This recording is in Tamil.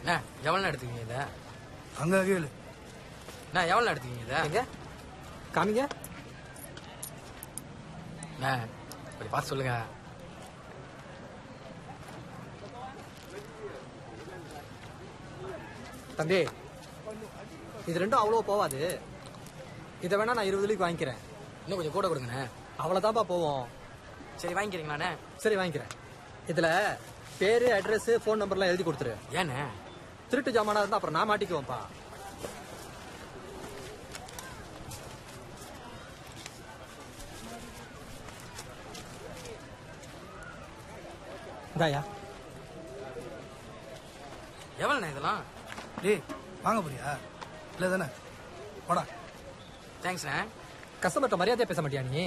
அண்ணா எவ்வளோ எடுத்துக்கீங்க இதை? அங்க கேளு. அண்ணா எவ்வளோ எடுத்துக்கீங்க இதை? எங்க காமிங்க. அண்ணா கொஞ்சம் பார்த்து சொல்லுங்க. தம்பி இது ரெண்டும் அவ்வளோ போவாது. இதை வேணா நான் 20 வாங்கிக்கிறேன். இன்னும் கொஞ்சம் கூட கொடுங்கண்ணே. அவ்வளோதான்ப்பா போவோம். சரி வாங்கிக்கிறீங்களாண்ணே? சரி வாங்கிக்கிறேன். இதுல பேரு அட்ரஸ் ஃபோன் நம்பர்லாம் எழுதி கொடுத்துரு. ஏண்ணே? திருட்டு ஜாமானா இருந்தா அப்புறம் நான் மாட்டிக்குவேன்ப்பா. தாயா எவ்வளோண்ணே இதெல்லாம்? டேய் வாங்க போறியா? இல்லை தானே போடா. தேங்க்ஸ்ண்ணே. கஸ்டமர்கிட்ட மரியாதையா பேச மாட்டியா நீ?